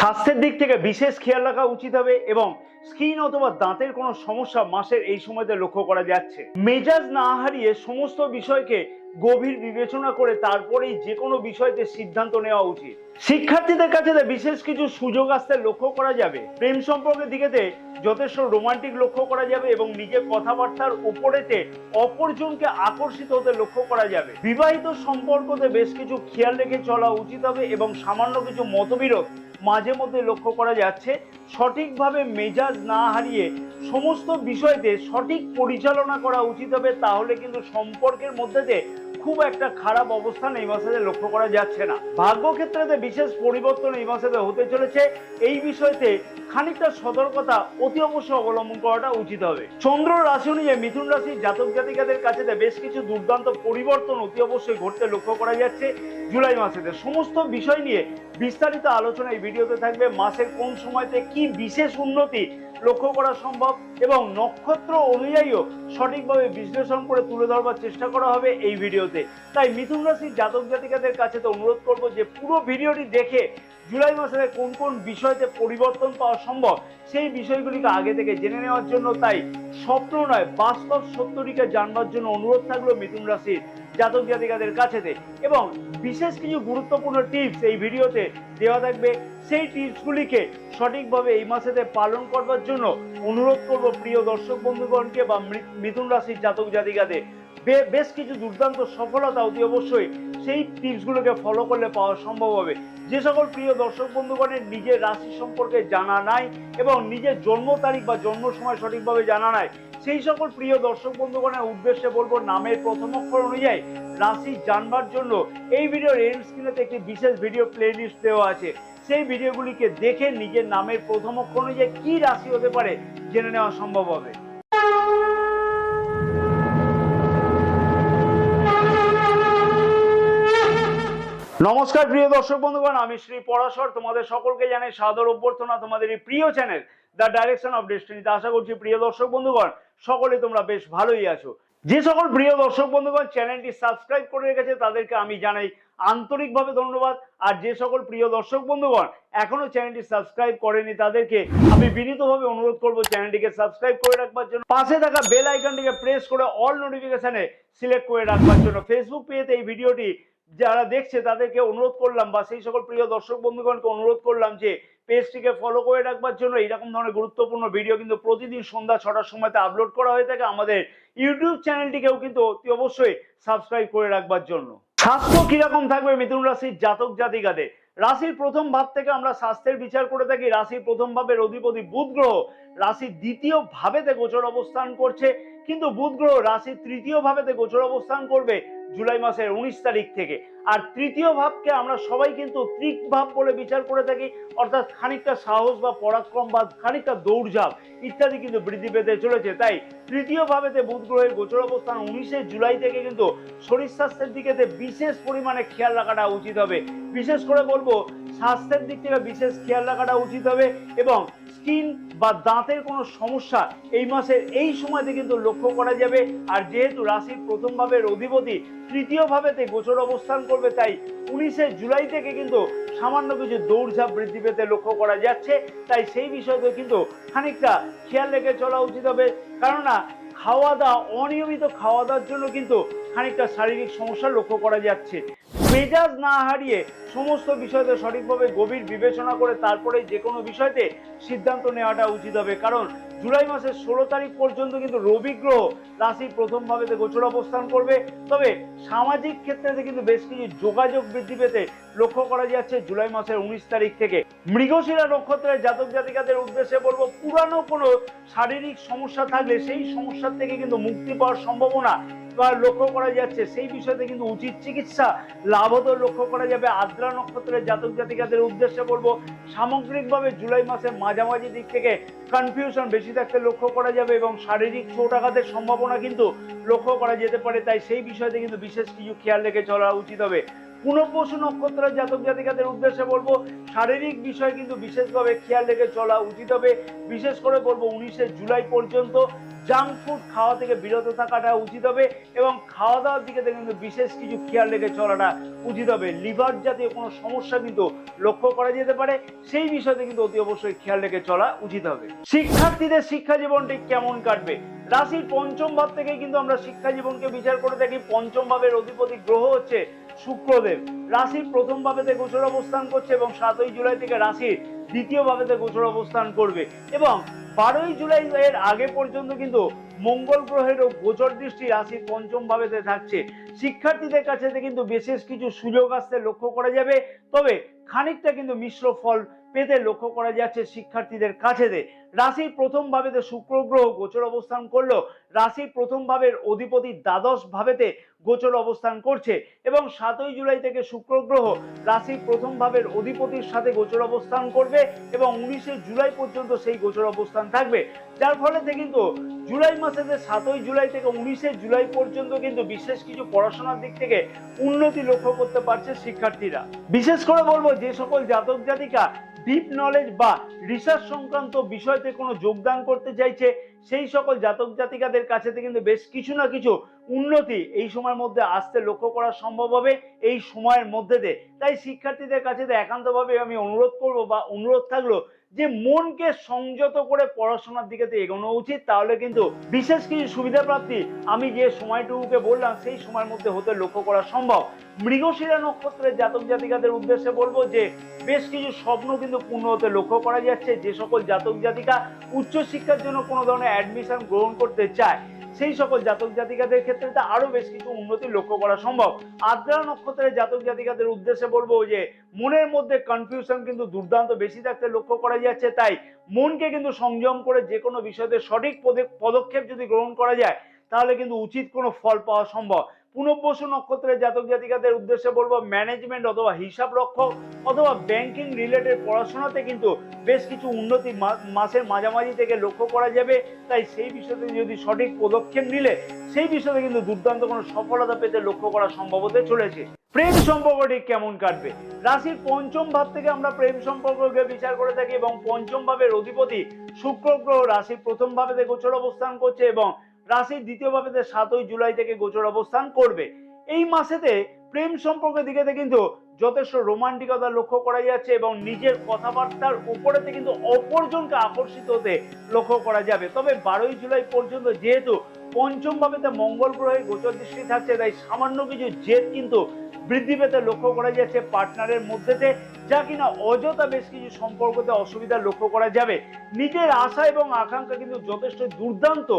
স্বাস্থ্যের দিক থেকে বিশেষ খেয়াল রাখা উচিত হবে এবং স্কিন অথবা দাঁতের কোনো সমস্যা মাসের এই সময়তে লক্ষ্য করা যাচ্ছে। মেজাজ না হারিয়ে সমস্ত বিষয়কে গভীর বিবেচনা করে তারপরেই যে কোনো বিষয়তে সিদ্ধান্ত নেওয়া উচিত। শিক্ষার্থীদের কাছে বিশেষ কিছু সুযোগ আসতে লক্ষ্য করা যাবে। প্রেম সম্পর্কের দিকেতে যথেষ্ট রোমান্টিক লক্ষ্য করা যাবে এবং নিজের কথাবার্তার উপরেতে অপরজনকে আকর্ষিত হতে লক্ষ্য করা যাবে। বিবাহিত সম্পর্কতে বেশ কিছু খেয়াল রেখে চলা উচিত হবে এবং সামান্য কিছু মতবিরোধ মাঝে মধ্যে লক্ষ্য করা যাচ্ছে। সঠিকভাবে মেজাজ না হারিয়ে সমস্ত বিষয়তে সঠিক পরিচালনা করা উচিত হবে, তাহলে কিন্তু সম্পর্কের মধ্যে দিয়ে খুব একটা খারাপ অবস্থান এই মাসে লক্ষ্য করা যাচ্ছে না। ভাগ্যক্ষেত্রে বিশেষ পরিবর্তন এই মাসে হতে চলেছে। এই বিষয়তে খানিকটা সতর্কতা অতি অবশ্যই অবলম্বন করাটা উচিত হবে। চন্দ্র রাশি অনুযায়ী মিথুন রাশির জাতক জাতিকাদের কাছে বেশ কিছু দুর্দান্ত পরিবর্তন অতি অবশ্যই ঘটতে লক্ষ্য করা যাচ্ছে জুলাই মাসেতে। সমস্ত বিষয় নিয়ে বিস্তারিত আলোচনা এই ভিডিওতে থাকবে। মাসের কোন সময়তে কি বিশেষ উন্নতি লক্ষ্য করা সম্ভব এবং নক্ষত্র অনুযায়ীও সঠিকভাবে বিশ্লেষণ করে তুলে ধরবার চেষ্টা করা হবে এই ভিডিওতে। তাই মিথুন রাশির জাতক জাতিকাদের কাছে তো অনুরোধ করব যে পুরো ভিডিওটি দেখে জুলাই মাসে কোন কোন বিষয়তে পরিবর্তন পাওয়া সম্ভব সেই বিষয়গুলিকে আগে থেকে জেনে নেওয়ার জন্য। তাই স্বপ্ন নয়, বাস্তব সত্যটিকে জানবার জন্য অনুরোধ থাকলো মিথুন রাশির জাতক জাতিকাদের কাছেতে। এবং বিশেষ কিছু গুরুত্বপূর্ণ টিপস এই ভিডিওতে দেওয়া থাকবে। সেই টিপসগুলিকে সঠিকভাবে এই মাসেতে পালন করবার জন্য অনুরোধ করব প্রিয় দর্শক বন্ধুগণকে বা মিথুন রাশির জাতক জাতিকাদের। বেশ কিছু দুর্দান্ত সফলতা অতি অবশ্যই সেই টিপসগুলোকে ফলো করলে পাওয়া সম্ভব হবে। যে সকল প্রিয় দর্শক বন্ধুগণের নিজের রাশি সম্পর্কে জানা নাই এবং নিজের জন্ম তারিখ বা জন্ম সময় সঠিকভাবে জানা নাই, সেই সকল প্রিয় দর্শক বন্ধুগণের উদ্দেশ্যে বলবো নামের প্রথম অক্ষর অনুযায়ী রাশি জানবার জন্য এই ভিডিওর এন্ড স্ক্রিনেতে একটি বিশেষ ভিডিও প্লেলিস্ট দেওয়া আছে। সেই ভিডিওগুলিকে দেখে নিজের নামের প্রথম অক্ষর অনুযায়ী কি রাশি হতে পারে জেনে নেওয়া সম্ভব হবে। নমস্কার প্রিয় দর্শক বন্ধুগণ, আমি শ্রী পরাশর তোমাদের সকলকে জানাই সাদর অভ্যর্থনা তোমাদের এই প্রিয় চ্যানেল দ্য ডাইরেকশন অফ ডেস্টিনিতে। আশা করছি প্রিয় দর্শক বন্ধুগণ সকলে তোমরা বেশ ভালোই আছো। যে সকল প্রিয় দর্শক বন্ধুগণ চ্যানেলটি সাবস্ক্রাইব করে রেখেছে তাদেরকে আমি জানাই আন্তরিকভাবে ধন্যবাদ। আর যে সকল প্রিয় দর্শক বন্ধুগণ এখনো চ্যানেলটি সাবস্ক্রাইব করেনি তাদেরকে আমি বিনীতভাবে অনুরোধ করব চ্যানেলটিকে সাবস্ক্রাইব করে রাখবার জন্য, পাশে থাকা বেল আইকনটিকে প্রেস করে অল নোটিফিকেশনে সিলেক্ট করে রাখবার জন্য। ফেসবুক পেজে এই ভিডিওটি যারা দেখছে তাদেরকে অনুরোধ করলাম বা সেই সকল প্রিয় দর্শক বন্ধুগণকে অনুরোধ করলাম যে পেজটিকে ফলো করে রাখবার জন্য। এইরকম ধরনের গুরুত্বপূর্ণ ভিডিও কিন্তু প্রতিদিন সন্ধ্যা 6টার সময়তে আপলোড করা হয়ে থাকে। আমাদের ইউটিউব চ্যানেলটিকেও কিন্তু অতি অবশ্যই সাবস্ক্রাইব করে রাখবার জন্য। স্বাস্থ্য কিরকম থাকবে মিথুন রাশির জাতক জাতিকাদের? রাশির প্রথম ভাব থেকে আমরা স্বাস্থ্যের বিচার করে থাকি। রাশির প্রথম ভাবের অধিপতি বুধ গ্রহ রাশির দ্বিতীয় ভাবেতে গোচর অবস্থান করছে, কিন্তু বুধ গ্রহ রাশির তৃতীয় ভাবেতে গোচর অবস্থান করবে জুলাই মাসের 19 তারিখ থেকে। আর তৃতীয় ভাবকে আমরা সবাই কিন্তু ত্রিক ভাব বলে বিচার করে থাকি, অর্থাৎ খানিকটা সাহস বা পরাক্রম বা খানিকটা দৌড়ঝাঁপ ইত্যাদি কিন্তু বৃদ্ধি পেতে চলেছে। তাই তৃতীয় ভাবেতে বুধ গ্রহের গোচর অবস্থান 19শে জুলাই থেকে কিন্তু শরীর স্বাস্থ্যের দিকে বিশেষ পরিমাণে খেয়াল রাখাটা উচিত হবে। বিশেষ করে বলবো স্বাস্থ্যের দিক থেকে বিশেষ খেয়াল রাখাটা উচিত হবে এবং স্কিন বা দাঁতের কোনো সমস্যা এই মাসের এই সময়তে কিন্তু লক্ষ্য করা যাবে। আর যেহেতু রাশির প্রথম ভাবের অধিপতি তৃতীয় ভাবেতে গোচর অবস্থান করবে, তাই 19শে জুলাই থেকে কিন্তু সামান্য কিছু দৌড়ঝাঁপ বৃদ্ধি পেতে লক্ষ্য করা যাচ্ছে। তাই সেই বিষয়তে কিন্তু খানিকটা খেয়াল রেখে চলা উচিত হবে, কেননা খাওয়া দাওয়া অনিয়মিত খাওয়া দাওয়ার জন্য কিন্তু খানিকটা শারীরিক সমস্যা লক্ষ্য করা যাচ্ছে। মেজাজ না হারিয়ে সমস্ত বিষয়তে সঠিকভাবে গভীর বিবেচনা করে তারপরে যে কোনো বিষয়তে সিদ্ধান্ত নেওয়াটা উচিত হবে। কারণ জুলাই মাসের 16 তারিখ পর্যন্ত কিন্তু রবি গ্রহ রাশির প্রথম ভাবেতে গোচর অবস্থান করবে। তবে সামাজিক ক্ষেত্রে কিন্তু বেশ কিছু যোগাযোগ বৃদ্ধি পেতে লক্ষ্য করা যাচ্ছে জুলাই মাসের 19 তারিখ থেকে। মৃগশিরা নক্ষত্রের জাতক জাতিকাদের উদ্দেশ্যে বলবো পুরানো কোনো শারীরিক সমস্যা থাকলে সেই সমস্যার থেকে কিন্তু মুক্তি পাওয়ার সম্ভাবনা লক্ষ্য করা যাচ্ছে। সেই বিষয়তে কিন্তু উচিত চিকিৎসা লাভ হতে লক্ষ্য করা যাবে। আদ্রা নক্ষত্রের জাতক জাতিকাদের উদ্দেশ্যে বলবো সামগ্রিকভাবে জুলাই মাসের মাঝামাঝি দিক থেকে কনফিউশন বেশি থাকতে লক্ষ্য করা যাবে এবং শারীরিক চোট আঘাতের সম্ভাবনা কিন্তু লক্ষ্য করা যেতে পারে। তাই সেই বিষয়তে কিন্তু বিশেষ কিছু খেয়াল রেখে চলা উচিত হবে। পুনর্বসু নক্ষত্রের জাতক জাতিকাদের উদ্দেশ্যে বলবো শারীরিক বিষয় কিন্তু বিশেষভাবে খেয়াল রেখে চলা উচিত হবে। বিশেষ করে বলবো 19শে জুলাই পর্যন্ত জাঙ্ক ফুড খাওয়া থেকে বিরত থাকাটা উচিত হবে এবং খাওয়া দাওয়ার দিকে কিন্তু বিশেষ কিছু খেয়াল রেখে চলাটা উচিত হবে। লিভার জাতীয় কোনো সমস্যা কিন্তু লক্ষ্য করা যেতে পারে, সেই বিষয়তে কিন্তু অতি অবশ্যই খেয়াল রেখে চলা উচিত হবে। শিক্ষার্থীদের শিক্ষা জীবনটি কেমন কাটবে? রাশির পঞ্চম ভাব থেকে কিন্তু আমরা শিক্ষা জীবনকে বিচার করে থাকি। পঞ্চম ভাবের অধিপতি গ্রহ হচ্ছে শুক্রদেব। রাশির প্রথম ভাবেতে গোচর অবস্থান করছে এবং 7ই জুলাই থেকে রাশির দ্বিতীয় ভাবেতে গোচর অবস্থান করবে এবং 12ই জুলাই এর আগে পর্যন্ত কিন্তু মঙ্গল গ্রহেরও গোচর দৃষ্টি রাশির পঞ্চম ভাবেতে থাকছে। শিক্ষার্থীদের কাছে কিন্তু বিশেষ কিছু সুযোগ আসতে লক্ষ্য করা যাবে, তবে খানিকটা কিন্তু মিশ্র ফল পেতে লক্ষ্য করা যাচ্ছে শিক্ষার্থীদের কাছে। রাশির প্রথম ভাবেতে শুক্র গ্রহ গোচর অবস্থান করলো, রাশির প্রথম ভাবের অধিপতি দ্বাদশ ভাবেতে গোচর অবস্থান করছে এবং 7ই জুলাই থেকে শুক্র গ্রহ রাশির প্রথম ভাবের অধিপতির সাথে গোচর অবস্থান করবে এবং 19শে জুলাই পর্যন্ত সেই গোচর অবস্থান থাকবে, যার ফলে কিন্তু জুলাই মাসে 7ই জুলাই থেকে 19শে জুলাই পর্যন্ত কিন্তু বিশেষ কিছু পড়াশোনার দিক থেকে উন্নতি লক্ষ্য করতে পারছে শিক্ষার্থীরা। বিশেষ করে বলবো যে সকল জাতক জাতিকা ডিপ নলেজ বা রিসার্চ সংক্রান্ত বিষয়তে কোনো যোগদান করতে চাইছে, সেই সকল জাতক জাতিকাদের কাছে কিন্তু বেশ কিছু না কিছু উন্নতি এই সময়ের মধ্যে আসতে লক্ষ্য করা সম্ভব হবে এই সময়ের মধ্যে দিয়ে। তাই শিক্ষার্থীদের কাছে একান্তভাবে আমি অনুরোধ করব বা অনুরোধ থাকলো যে মনকে সংযত করে পড়াশোনার দিকে এগোনো উচিত, তাহলে কিন্তু বিশেষ কিছু সুবিধা প্রাপ্তি আমি যে সময়টুকুকে বললাম সেই সময়ের মধ্যে হতে লক্ষ্য করা সম্ভব। মৃগশিরা নক্ষত্রের জাতক জাতিকাদের উদ্দেশ্যে বলবো যে বেশ কিছু স্বপ্ন কিন্তু পূর্ণ হতে লক্ষ্য করা যাচ্ছে। যে সকল জাতক জাতিকা উচ্চশিক্ষার জন্য কোনো ধরনের অ্যাডমিশন গ্রহণ করতে চায়, সেই সকল জাতক জাতিকাদের ক্ষেত্রে আরো বেশ কিছু উন্নতি লক্ষ্য করা সম্ভব। আদ্রা নক্ষত্রের জাতক জাতিকাদের উদ্দেশ্যে বলবো যে মনের মধ্যে কনফিউশন কিন্তু দুর্দান্ত বেশি থাকতে লক্ষ্য করা যাচ্ছে, তাই মনকে কিন্তু সংযম করে যে কোনো বিষয়তে সঠিক পদক্ষেপ যদি গ্রহণ করা যায় তাহলে কিন্তু উচিত কোনো ফল পাওয়া সম্ভব। পুনর্বসু নক্ষত্রের জাতক জাতিকাদের উদ্দেশ্যে বলবো ম্যানেজমেন্ট অথবা হিসাব রক্ষক অথবা ব্যাংকিং রিলেটেড পড়াশোনাতে কিন্তু বেশ কিছু উন্নতি মাসের মাঝামাঝি থেকে লক্ষ্য করা যাবে, তাই সেই বিষয়তে যদি সঠিক পদক্ষেপ নিলে সেই বিষয়ে কিন্তু দুর্দান্ত কোনো সফলতা পেতে লক্ষ্য করা সম্ভব হতে চলেছে। প্রেম সম্পর্কটি কেমন কাটবে? রাশির পঞ্চম ভাব থেকে আমরা প্রেম সম্পর্ককে বিচার করে থাকি এবং পঞ্চম ভাবের অধিপতি শুক্র গ্রহ রাশির প্রথম ভাবেতে গোচর অবস্থান করছে এবং রাশির দ্বিতীয় ভাবেতে 7ই জুলাই থেকে গোচর অবস্থান করবে। এই মাসেতে প্রেম সম্পর্কের দিকে কিন্তু যথেষ্ট রোমান্টিকতা লক্ষ্য করা যাচ্ছে এবং নিজের কথাবার্তার উপরেতে কিন্তু অপরজনকে আকর্ষিত হতে লক্ষ্য করা যাবে। তবে 12ই জুলাই পর্যন্ত যেহেতু পঞ্চম ভাবেতে মঙ্গল গ্রহের গোচর দৃষ্টি থাকছে, তাই সামান্য কিছু জেদ কিন্তু বৃদ্ধি পেতে লক্ষ্য করা যাচ্ছে পার্টনারের মধ্যেতে, যা কিনা অযথা বেশ কিছু সম্পর্কতে অসুবিধা লক্ষ্য করা যাবে। নিজের আশা এবং আকাঙ্ক্ষা কিন্তু যথেষ্ট দুর্দান্ত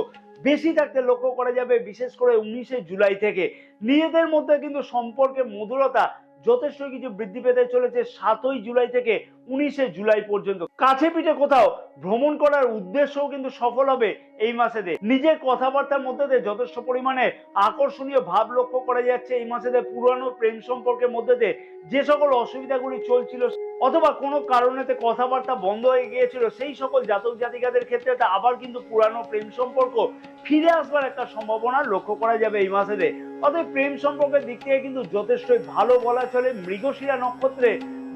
বেশি থাকতে লক্ষ্য করা যাবে, বিশেষ করে 19শে জুলাই থেকে। নিজেদের মধ্যে কিন্তু সম্পর্কের মধুরতা যথেষ্ট কিছু বৃদ্ধি পেতে চলেছে 7ই জুলাই থেকে 19শে জুলাই পর্যন্ত। কাছে পিঠে কোথাও ভ্রমণ করার উদ্দেশ্যও কিন্তু সফল হবে এই মাসেতে। নিজের কথাবার্তার মধ্যে যথেষ্ট পরিমাণে আকর্ষণীয় ভাব লক্ষ্য করা যাচ্ছে এই মাসেতে। পুরানো প্রেম সম্পর্কের মধ্যে যে সকল অসুবিধাগুলি চলছিল অথবা কোনো কারণেতে কথাবার্তা বন্ধ হয়ে গিয়েছিল, সেই সকল জাতক জাতিকাদের ক্ষেত্রে আবার কিন্তু পুরানো প্রেম সম্পর্ক ফিরে আসবার একটা সম্ভাবনা লক্ষ্য করা যাবে এই মাসেতে। অতএব প্রেম সম্পর্কের দিক থেকে কিন্তু যথেষ্টই ভালো বলা চলে। মৃগশিরা নক্ষত্রে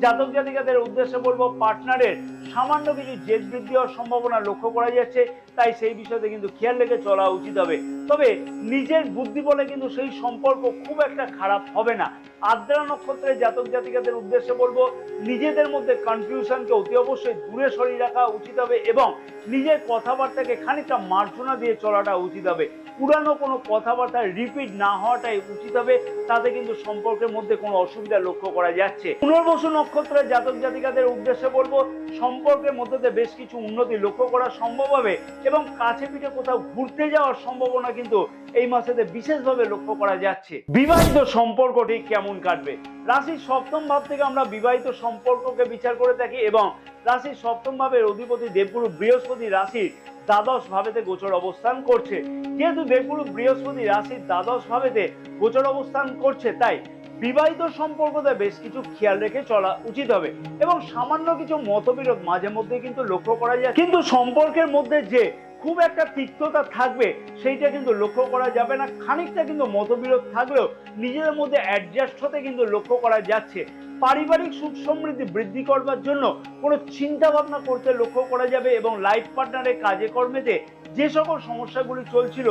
জাতক জাতিকাদের উদ্দেশ্যে বলবো পার্টনারের সামান্য কিছু জেদ বৃদ্ধি হওয়ার সম্ভাবনা লক্ষ্য করা যাচ্ছে, তাই সেই বিষয়তে কিন্তু খেয়াল রেখে চলা উচিত হবে। তবে নিজের বুদ্ধি বলে কিন্তু সেই সম্পর্ক খুব একটা খারাপ হবে না। আদ্রা নক্ষত্রের জাতক জাতিকাদের উদ্দেশ্যে বলবো নিজেদের মধ্যে কনফিউশনকে অতি অবশ্যই দূরে সরিয়ে রাখা উচিত হবে এবং নিজের কথাবার্তাকে খানিকটা মার্জনা দিয়ে চলাটা উচিত হবে। পুরানো কোনো কথাবার্তা রিপিট না হওয়াটাই উচিত হবে, তাতে কিন্তু সম্পর্কের মধ্যে কোনো অসুবিধা লক্ষ্য করা যাচ্ছে। পুনর্বসু নক্ষত্রের জাতক জাতিকাদের উদ্দেশ্যে বলবো সম্পর্কের মধ্যে বেশ কিছু উন্নতি লক্ষ্য করা সম্ভব হবে এবং কাছে পিঠে কোথাও ঘুরতে যাওয়ার সম্ভাবনা কিন্তু এই মাসেতে বিশেষভাবে লক্ষ্য করা যাচ্ছে। বিবাহিত সম্পর্কটি কেমন কাটবে? রাশির সপ্তম ভাব থেকে আমরা বিবাহিত সম্পর্ককে বিচার করে থাকি এবং রাশির সপ্তম ভাবের অধিপতি দেবগুরু বৃহস্পতি রাশির দ্বাদশ ভাবেতে গোচর অবস্থান করছে। যেহেতু দেবগুরু বৃহস্পতি রাশির দ্বাদশ ভাবেতে গোচর অবস্থান করছে, তাই বিবাহিত সম্পর্কতে বেশ কিছু খেয়াল রেখে চলা উচিত হবে এবং সামান্য কিছু মতবিরোধ মাঝে মধ্যে কিন্তু লক্ষ্য করা যায়, কিন্তু সম্পর্কের মধ্যে যে খুব একটা তিক্ততা থাকবে সেইটা কিন্তু লক্ষ্য করা যাবে না। খানিকটা কিন্তু মতবিরোধ থাকলেও নিজেদের মধ্যে অ্যাডজাস্ট হতে কিন্তু লক্ষ্য করা যাচ্ছে। পারিবারিক সুখ সমৃদ্ধি বৃদ্ধি করবার জন্য কোনো চিন্তা ভাবনা করতে লক্ষ্য করা যাবে এবং লাইফ পার্টনারের কাজে কর্মেতে যে সকল সমস্যাগুলি চলছিল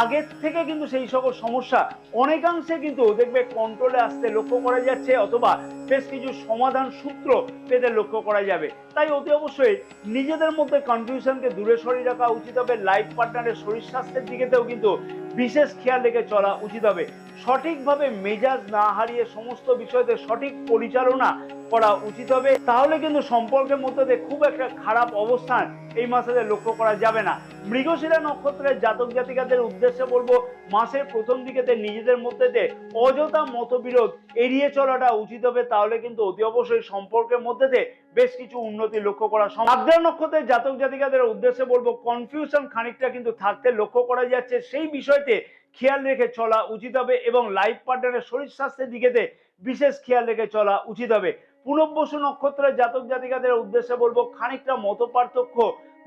আগের থেকে কিন্তু সেই সকল সমস্যা অনেকাংশে কিন্তু দেখবে কন্ট্রোলে আসতে লক্ষ্য করা যাচ্ছে অথবা বেশ কিছু সমাধান সূত্র পেতে লক্ষ্য করা যাবে। তাই অতি অবশ্যই নিজেদের মধ্যে কনফিউশনকে দূরে সরিয়ে রাখা উচিত হবে। লাইফ পার্টনারের শরীর স্বাস্থ্যের দিকেতেও কিন্তু বিশেষ খেয়াল রেখে চলা উচিত হবে। সঠিকভাবে মেজাজ না হারিয়ে সমস্ত বিষয়তে সঠিক পরিচালনা করা উচিত হবে, তাহলে কিন্তু সম্পর্কের মধ্যে খুব একটা খারাপ অবস্থান এই মাসে লক্ষ্য করা যাবে না। মৃগশিরা নক্ষত্রের জাতক জাতিকাদের উদ্দেশ্যে বলবো মাসের প্রথম দিকেতে নিজেদের মধ্যে অযথা মতবিরোধ এড়িয়ে চলাটা উচিত হবে, তাহলে কিন্তু অতি অবশ্যই সম্পর্কের মধ্যে বেশ কিছু উন্নতি লক্ষ্য করা সম্ভব। আদ্রা নক্ষত্রের জাতক জাতিকাদের উদ্দেশ্যে বলবো কনফিউশন খানিকটা কিন্তু থাকতে লক্ষ্য করা যাচ্ছে, সেই বিষয়তে খেয়াল রেখে চলা উচিত হবে এবং লাইফ পার্টনারের শরীর স্বাস্থ্যের দিকেতে বিশেষ খেয়াল রেখে চলা উচিত হবে। পুনর্বসু নক্ষত্রের জাতক জাতিকাদের উদ্দেশ্যে বলবো খানিকটা মত পার্থক্য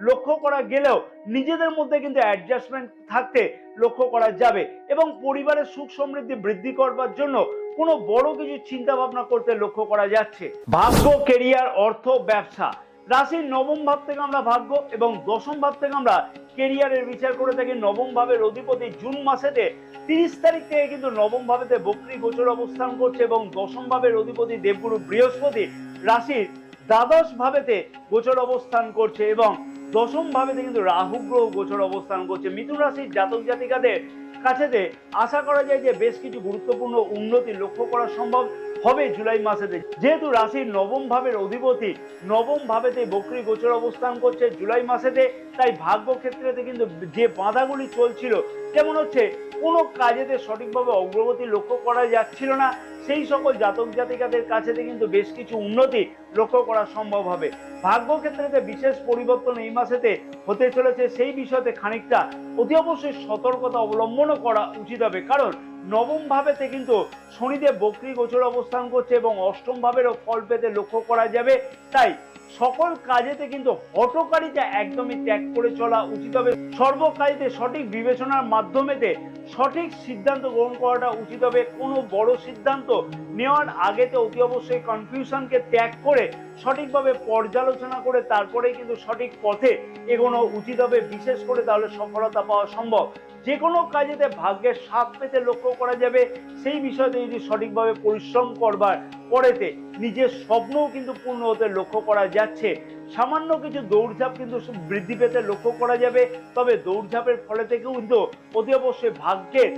লক্ষ্য করা গেলেও নিজেদের মধ্যে কিন্তু অ্যাডজাস্টমেন্ট থাকতে লক্ষ্য করা যাবে এবং পরিবারের সুখ সমৃদ্ধি বৃদ্ধি করবার জন্য কোনো বড় কিছু চিন্তা ভাবনা করতে লক্ষ্য করা যাচ্ছে। ভাগ্য, কেরিয়ার, অর্থ, ব্যবসা, রাশির নবম ভাব থেকে আমরা ভাগ্য এবং দশম ভাব থেকে আমরা কেরিয়ারের বিচার করে থাকি। নবম ভাবের অধিপতি জুন মাসেতে 30 তারিখ থেকে কিন্তু নবম ভাবেতে বক্রী গোচর অবস্থান করছে এবং দশম ভাবের অধিপতি দেবগুরু বৃহস্পতি রাশির দ্বাদশ ভাবেতে গোচর অবস্থান করছে এবং দশম ভাবেতে কিন্তু রাহু গ্রহ গোচর অবস্থান করছে। মিথুন রাশির জাতক জাতিকাদের কাছেতে আশা করা যায় যে বেশ কিছু গুরুত্বপূর্ণ উন্নতি লক্ষ্য করা সম্ভব হবে জুলাই মাসেতে, যেহেতু রাশির নবম ভাবের অধিপতি নবম ভাবেতে বক্রী গোচর অবস্থান করছে জুলাই মাসেতে। তাই ভাগ্য ক্ষেত্রেতে কিন্তু যে বাধাগুলি চলছিল, যেমন হচ্ছে কোনো কাজেতে সঠিকভাবে অগ্রগতি লক্ষ্য করা যাচ্ছিল না, সেই সকল জাতক জাতিকাদের কাছেতে কিন্তু বেশ কিছু উন্নতি লক্ষ্য করা সম্ভব হবে। ভাগ্য ক্ষেত্রেতে বিশেষ পরিবর্তন এই মাসেতে হতে চলেছে, সেই বিষয়তে খানিকটা অতি অবশ্যই সতর্কতা অবলম্বন করা উচিত হবে, কারণ নবম ভাবেতে কিন্তু শনিদেব বক্রী গোচর অবস্থান করছে এবং অষ্টম ভাবেরও ফল পেতে লক্ষ্য করা যাবে। তাই সকল কাজেতে কিন্তু হঠকারিতা একদমই ত্যাগ করে চলা উচিত হবে। সর্বকাজে সঠিক বিবেচনার মাধ্যমেতে সঠিক সিদ্ধান্ত গ্রহণ করাটা উচিত হবে। কোনো বড় সিদ্ধান্ত নেওয়ার আগেতে অতি অবশ্যই কনফিউশনকে ত্যাগ করে সঠিকভাবে পর্যালোচনা করে তারপরেই কিন্তু সঠিক পথে এগোনো উচিত হবে, বিশেষ করে তাহলে সফলতা পাওয়া সম্ভব। যে কোনো কাজেতে ভাগ্যের সাথ পেতে লক্ষ্য করা যাবে, সেই বিষয়তে যদি সঠিকভাবে পরিশ্রম করবার পরেতে নিজের স্বপ্নও কিন্তু পূর্ণ হতে লক্ষ্য করা যাচ্ছে। সামান্য কিছু দৌড়ঝাঁপ কিন্তু বৃদ্ধি পেতে লক্ষ্য করা যাবে, তবে দৌড়ঝাঁপের ফলে থেকেও কিন্তু অতি অবশ্যই ভাগ্যের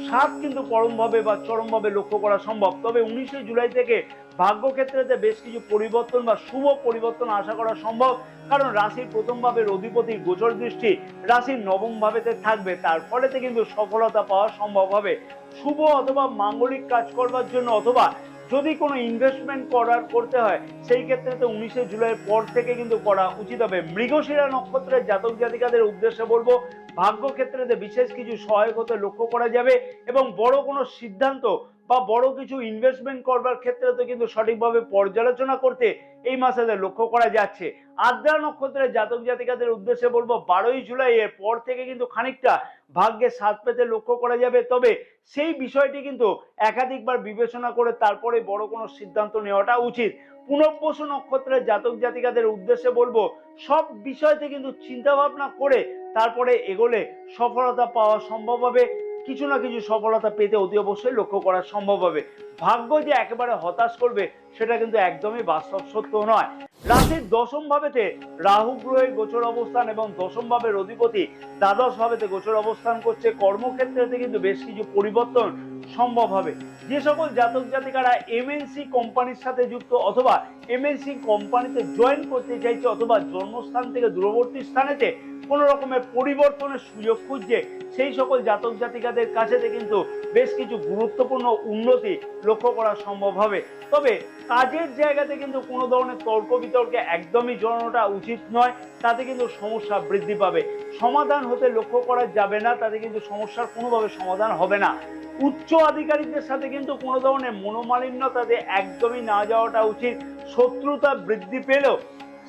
সাথ কিন্তু পরমভাবে বা চরমভাবে লক্ষ্য করা সম্ভব। তবে 19 জুলাই থেকে ভাগ্য ক্ষেত্রেতে বেশ কিছু পরিবর্তন বা শুভ পরিবর্তন আশা করা সম্ভব, কারণ রাশির প্রথম ভাবের অধিপতি গোচর দৃষ্টি রাশির নবম ভাবেতে থাকবে, তার ফলেতে কিন্তু সফলতা পাওয়া সম্ভব হবে। শুভ অথবা মাঙ্গলিক কাজ করবার জন্য অথবা যদি কোনো ইনভেস্টমেন্ট করতে হয়, সেই ক্ষেত্রে তো 19 জুলাইয়ের পর থেকে কিন্তু করা উচিত হবে। মৃগশিরা নক্ষত্রের জাতক জাতিকাদের উদ্দেশ্যে বলবো ভাগ্য ক্ষেত্রে বিশেষ কিছু সহায়ক হতে লক্ষ্য করা যাবে এবং বড় কোনো সিদ্ধান্ত বা বড় কিছু ইনভেস্টমেন্ট করবার ক্ষেত্রে তো কিন্তু সঠিকভাবে পর্যালোচনা করতে এই মাসে লক্ষ্য করা যাচ্ছে। আদ্রা নক্ষত্রের জাতক জাতিকাদের উদ্দেশ্যে বলবো 12 জুলাই এর পর থেকে কিন্তু খানিকটা ভাগ্যের স্বাদ পেতে লক্ষ্য করা যাবে, তবে সেই বিষয়টি কিন্তু একাধিকবার বিবেচনা করে তারপরে বড় কোনো সিদ্ধান্ত নেওয়াটা উচিত। পুনর্বসু নক্ষত্রের জাতক জাতিকাদের উদ্দেশ্যে বলবো সব বিষয়তে কিন্তু চিন্তা ভাবনা করে তারপরে এগোলে সফলতা পাওয়া সম্ভব হবে, কিছু না কিছু সফলতা পেতে অতি অবশ্যই লক্ষ্য করা সম্ভব হবে। ভাগ্য যে একেবারে হতাশ করবে সেটা কিন্তু একদমই বাস্তব সত্য নয়। রাশির দশম ভাবেতে রাহু গ্রহের গোচর অবস্থান এবং দশম ভাবের অধিপতি দ্বাদশ ভাবেতে গোচর অবস্থান করছে। কর্মক্ষেত্রে কিন্তু বেশ কিছু পরিবর্তন সম্ভব হবে। যে সকল জাতক জাতিকারা এমএনসি কোম্পানির সাথে যুক্ত অথবা এমএনসি কোম্পানিতে জয়েন করতে চাইছে অথবা জন্মস্থান থেকে দূরবর্তী স্থানেতে কোনো রকমের পরিবর্তনের সুযোগ খুঁজছে, সেই সকল জাতক জাতিকাদের কাছে কিন্তু বেশ কিছু গুরুত্বপূর্ণ উন্নতি লক্ষ্য করা সম্ভব হবে। তবে কাজের জায়গাতে কিন্তু কোনো ধরনের তর্ক বিতর্কে একদমই জড়ানোটা উচিত নয়, তাতে কিন্তু সমস্যা বৃদ্ধি পাবে। সমাধান হতে লক্ষ্য করা যাবে না, তাতে কিন্তু সমস্যার কোনোভাবে সমাধান হবে না। উচ্চ আধিকারিকদের সাথে কিন্তু কোনো ধরনের মনোমালিন্য তাতে একদমই না যাওয়াটা উচিত। শত্রুতা বৃদ্ধি পেলেও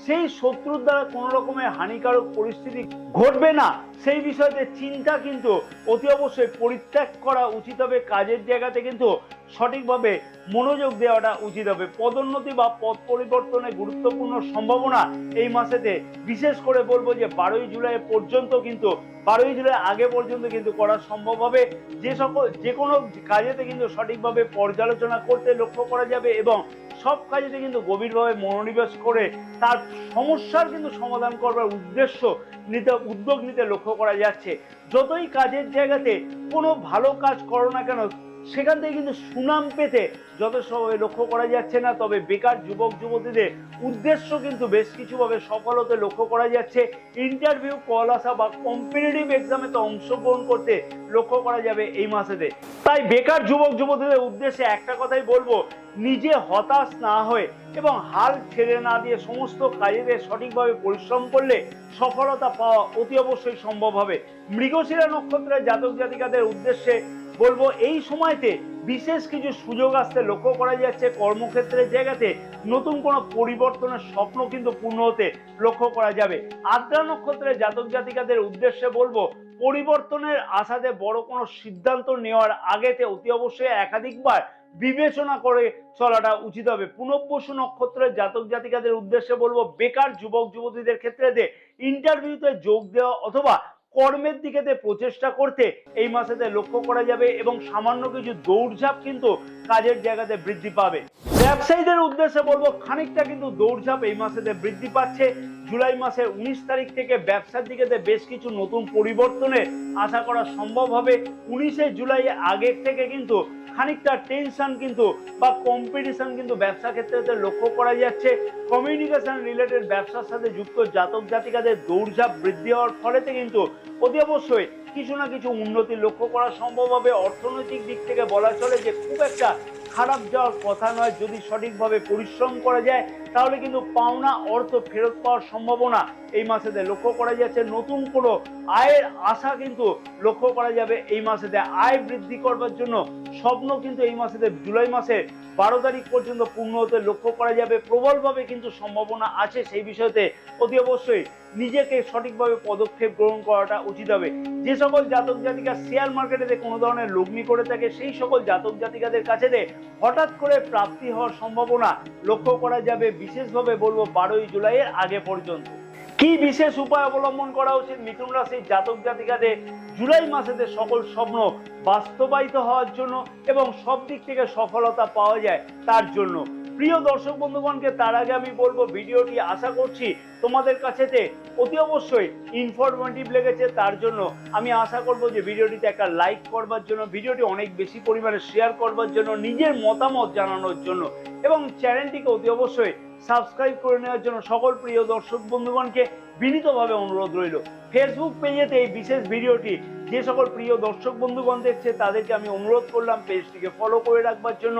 সেই শত্রুর দ্বারা কোনো রকমের হানিকারক পরিস্থিতি ঘটবে না, সেই বিষয়তে চিন্তা কিন্তু অতি অবশ্যই পরিত্যাগ করা উচিত হবে। কাজের জায়গাতে কিন্তু সঠিকভাবে মনোযোগ দেওয়াটা উচিত হবে। পদোন্নতি বা পদ পরিবর্তনের গুরুত্বপূর্ণ সম্ভাবনা এই মাসেতে, বিশেষ করে বলবো যে 12ই জুলাই পর্যন্ত কিন্তু 12ই জুলাই আগে পর্যন্ত কিন্তু করা সম্ভব হবে। যে কোনো কাজেতে কিন্তু সঠিকভাবে পর্যালোচনা করতে লক্ষ্য করা যাবে এবং সব কাজেতে কিন্তু গভীরভাবে মনোনিবেশ করে তার সমস্যার কিন্তু সমাধান করবার উদ্যোগ নিতে লক্ষ্য করা যাচ্ছে। যতই কাজের জায়গাতে কোনো ভালো কাজ করো না কেন, সেখান থেকে কিন্তু সুনাম পেতে যথেষ্টভাবে লক্ষ্য করা যাচ্ছে না। তবে বেকার যুবক যুবতীদের উদ্দেশ্য কিন্তু বেশ কিছুভাবে সফল হতে লক্ষ্য করা যাচ্ছে। ইন্টারভিউ কল আসা বা কম্পিটিটিভ এক্সামে তো অংশগ্রহণ করতে লক্ষ্য করা যাবে এই মাসেতে। তাই বেকার যুবক যুবতীদের উদ্দেশ্যে একটা কথাই বলবো, নিজে হতাশ না হয়ে এবং হাল ছেড়ে না দিয়ে সমস্ত কাজেতে সঠিকভাবে পরিশ্রম করলে সফলতা পাওয়া অতি অবশ্যই সম্ভব হবে। মৃগশিরা নক্ষত্রের জাতক জাতিকাদের উদ্দেশ্যে বলবো, এই সময়তে বিশেষ কিছু সুযোগ আসতে লক্ষ্য করা যাচ্ছে। কর্মক্ষেত্রের জায়গাতে নতুন কোনো পরিবর্তনের স্বপ্ন কিন্তু পূর্ণ হতে লক্ষ্য করা যাবে। আদ্রা নক্ষত্রের জাতক জাতিকাদের উদ্দেশ্যে বলবো, পরিবর্তনের আশাতে বড় কোনো সিদ্ধান্ত নেওয়ার আগেতে অতি অবশ্যই একাধিকবার বিবেচনা করে চলাটা উচিত হবে। পুনর্বসু নক্ষত্রের জাতক জাতিকাদের উদ্দেশ্যে বলবো, বেকার যুবক যুবতীদের ক্ষেত্রে ইন্টারভিউতে যোগ দেওয়া অথবা কর্মের দিকে প্রচেষ্টা করতে এই মাসেতে লক্ষ্য করা যাবে এবং সামান্য কিছু দৌড়ঝাঁপ কিন্তু কাজের জায়গাতে বৃদ্ধি পাবে। ব্যবসায়ীদের উদ্দেশ্যে বলবো, খানিকটা কিন্তু দৌড়ঝাঁপ এই মাসেতে বৃদ্ধি পাচ্ছে। জুলাই মাসের 19 তারিখ থেকে ব্যবসার দিকে বেশ কিছু নতুন পরিবর্তনের আশা করা সম্ভব হবে। 19শে জুলাই আগের থেকে কিন্তু খানিকটা টেনশন কিন্তু বা কম্পিটিশন কিন্তু ব্যবসা ক্ষেত্রে লক্ষ্য করা যাচ্ছে। কমিউনিকেশন রিলেটেড ব্যবসার সাথে যুক্ত জাতক জাতিকাদের দৌড়ঝাঁপ বৃদ্ধি হওয়ার ফলেতে কিন্তু অতি অবশ্যই কিছু না কিছু উন্নতি লক্ষ্য করা সম্ভব হবে। অর্থনৈতিক দিক থেকে বলা চলে যে খুব একটা খারাপ যাওয়ার কথা নয়। যদি সঠিকভাবে পরিশ্রম করা যায় তাহলে কিন্তু পাওনা অর্থ ফেরত পাওয়ার সম্ভাবনা এই মাসেতে লক্ষ্য করা যাচ্ছে। নতুন কোনো আয়ের আশা কিন্তু লক্ষ্য করা যাবে এই মাসেতে। আয় বৃদ্ধি করবার জন্য স্বপ্ন কিন্তু এই মাসেতে জুলাই মাসের 12 তারিখ পর্যন্ত পূর্ণ হতে লক্ষ্য করা যাবে। প্রবলভাবে কিন্তু সম্ভাবনা আছে সেই বিষয়তে অতি অবশ্যই নিজেকে সঠিকভাবে পদক্ষেপ গ্রহণ করাটা উচিত হবে। যে সকল জাতক জাতিকা শেয়ার মার্কেটে কোনো ধরনের লগ্নি করে থাকে, সেই সকল জাতক জাতিকাদের কাছে হঠাৎ করে প্রাপ্তি হওয়ার সম্ভাবনা লক্ষ্য করা যাবে। বিশেষভাবে বলবো 12ই জুলাইয়ের আগে পর্যন্ত। কি বিশেষ উপায় অবলম্বন করা উচিত মিথুন রাশির জাতক জাতিকাদের জুলাই মাসেতে সকল স্বপ্ন বাস্তবায়িত হওয়ার জন্য এবং সব দিক থেকে সফলতা পাওয়া যায় তার জন্য? প্রিয় দর্শক বন্ধুগণকে তার আগে আমি বলবো, ভিডিওটি আশা করছি তোমাদের কাছেতে অতি অবশ্যই ইনফরমেটিভ লেগেছে। তার জন্য আমি আশা করব যে ভিডিওটিতে একটা লাইক করবার জন্য, ভিডিওটি অনেক বেশি পরিমাণে শেয়ার করবার জন্য, নিজের মতামত জানানোর জন্য এবং চ্যানেলটিকে অতি অবশ্যই সাবস্ক্রাইব করে নেওয়ার জন্য সকল প্রিয় দর্শক বন্ধুগণকে বিনীতভাবে অনুরোধ রইল। ফেসবুক পেজেতে এই বিশেষ ভিডিওটি যে সকল প্রিয় দর্শক বন্ধুগণ দেখছে তাদেরকে আমি অনুরোধ করলাম পেজটিকে ফলো করে রাখবার জন্য,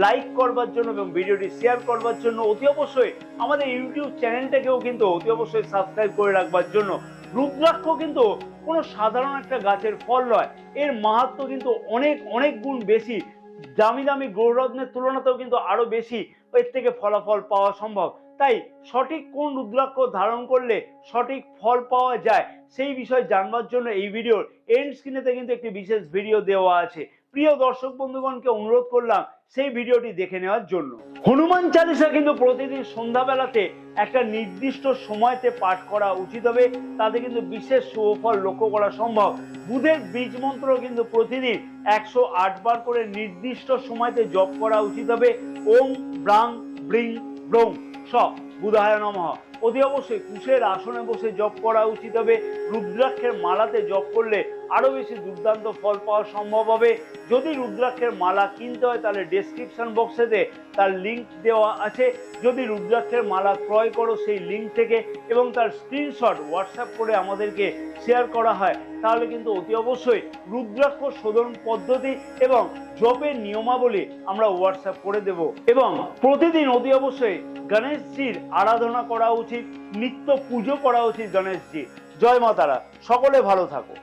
লাইক করবার জন্য এবং ভিডিওটি শেয়ার করবার জন্য। অতি অবশ্যই আমাদের ইউটিউব চ্যানেলটাকেও কিন্তু অতি অবশ্যই সাবস্ক্রাইব করে রাখবার জন্য। রুদ্রাক্ষ কিন্তু কোনো সাধারণ একটা গাছের ফল নয়, এর মাহাত্ম্য কিন্তু অনেক অনেক গুণ বেশি। দামি দামি গ্রহরত্নের তুলনাতেও কিন্তু আরো বেশি এর থেকে ফলাফল পাওয়া সম্ভব। তাই সঠিক কোন রুদ্রাক্ষ ধারণ করলে সঠিক ফল পাওয়া যায় সেই বিষয় জানবার জন্য এই ভিডিওর এন্ড স্ক্রিনেতে কিন্তু একটি বিশেষ ভিডিও দেওয়া আছে। প্রিয় দর্শক বন্ধুগণকে অনুরোধ করলাম সেই ভিডিওটি দেখে নেওয়ার জন্য। হনুমান চালিসা কিন্তু প্রতিদিন সন্ধ্যাবেলাতে একটা নির্দিষ্ট সময়তে পাঠ করা উচিত হবে, তাতে কিন্তু বিশেষ সুফল লক্ষ্য করা সম্ভব। বুধের বীজ মন্ত্র কিন্তু প্রতিদিন 108 বার করে নির্দিষ্ট সময়তে জপ করা উচিত হবে। ওম ব্রাং ব্রিং ব্রং স বুধায় নমঃ অতি অবশ্যই কুশের আসনে বসে জপ করা উচিত হবে। রুদ্রাক্ষের মালাতে জপ করলে আরো বেশি দুর্দান্ত ফল পাওয়া সম্ভব হবে। যদি রুদ্রাক্ষের মালা কিনতে হয় তাহলে ডেসক্রিপশন বক্সেতে তার লিঙ্ক দেওয়া আছে। যদি রুদ্রাক্ষের মালা ক্রয় করো সেই লিঙ্ক থেকে এবং তার স্ক্রিনশট হোয়াটসঅ্যাপ করে আমাদেরকে শেয়ার করা হয় তাহলে কিন্তু অতি অবশ্যই রুদ্রাক্ষ শোধন পদ্ধতি এবং জপের নিয়মাবলী আমরা হোয়াটসঅ্যাপ করে দেব। এবং প্রতিদিন অতি অবশ্যই গণেশজির আরাধনা করা উচিত, নিত্য পুজো করা উচিত গণেশজি। জয় মা তারা, সকলে ভালো থাকো।